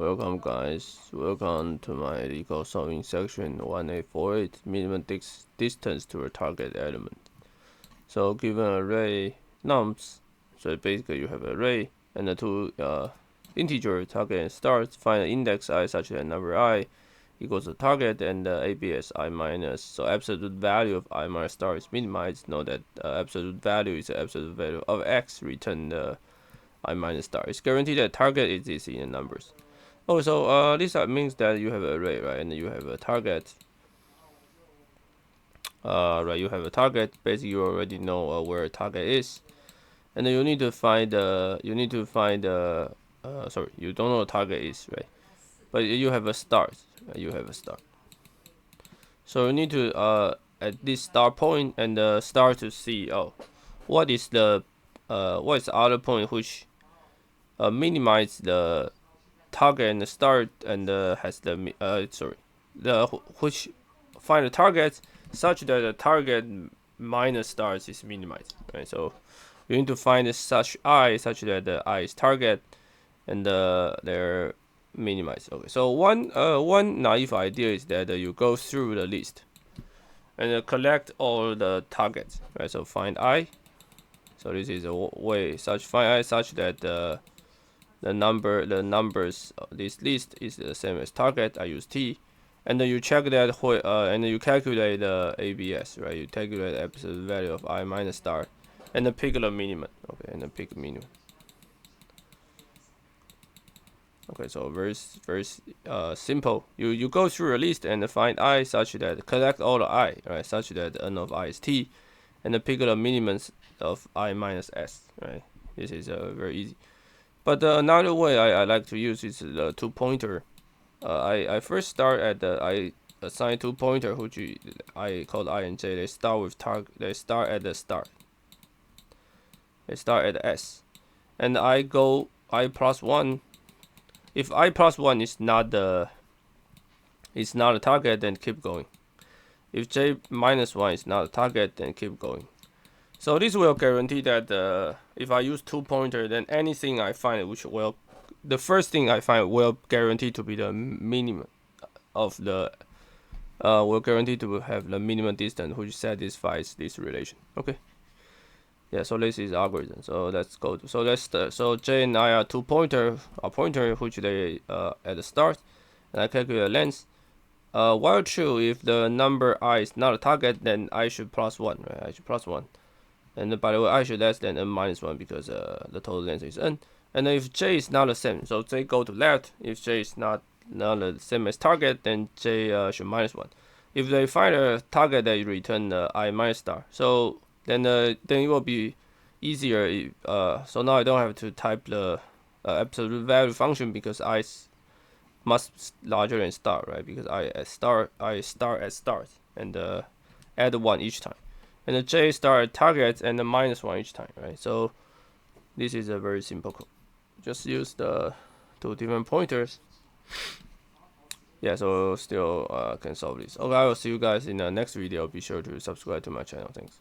Welcome guys, welcome to my Leetcode solving section 1848, minimum distance to a target element. So given an array nums, so basically you have an array and the two integer target and start, find the index I such that number I equals the target and the ABS I minus, so absolute value of I minus star is minimized. Know that absolute value is the absolute value of x, return the I minus star. It's guaranteed that target is in the numbers. Oh, so this means that you have an array, right? And you have a target. Right, you have a target. Basically, you already know where a target is, and then you need to find sorry, you don't know what target is, right? But you have a start. You have a start. So you need to at this start point and start to see what is the other point which minimize the target and the start and has the which find the target such that the target minus stars is minimized, right? So you need to find such I such that the I is target and they're minimized. Okay, so one naive idea is that you go through the list and collect all the targets, right? So find I. So this is a way find I such that the numbers this list is the same as target. I use T, and then you check that and then you calculate the ABS, right? You calculate the absolute value of I minus star, and then pick the minimum. Okay, and then pick minimum. Okay, so very simple. You go through a list and find I such that collect all the I, right? Such that the n of I is T, and then pick the minimums of I minus S, right? This is very easy. But another way I like to use is the two pointer. I first start at I assign two pointer which I call I and J. They start with target. They start at the start. They start at S, and I go I plus 1. If I plus 1 is not a target, then keep going. If J minus 1 is not a target, then keep going. So this will guarantee that if I use two pointer, then anything I find the first thing I find will guarantee to be the minimum of the will guarantee to have the minimum distance which satisfies this relation. Okay. Yeah. So this is algorithm. So let's go to so J and I are two pointer which they at the start, and I calculate the length. While true, if the number I is not a target, then I should plus 1. Right? I should plus 1. And by the way, I should less than n minus 1 because the total length is n. And then if J is not the same, so J go to left. If J is not the same as target, then J should minus 1. If they find a target, they return I minus star. So then it will be easier. So now I don't have to type the absolute value function because I must larger than star, right? Because I start at start and add 1 each time. And the J star at target and the minus 1 each time, right? So this is a very simple code. Just use the two different pointers. Yeah, so still can solve this. Okay, I will see you guys in the next video. Be sure to subscribe to my channel. Thanks.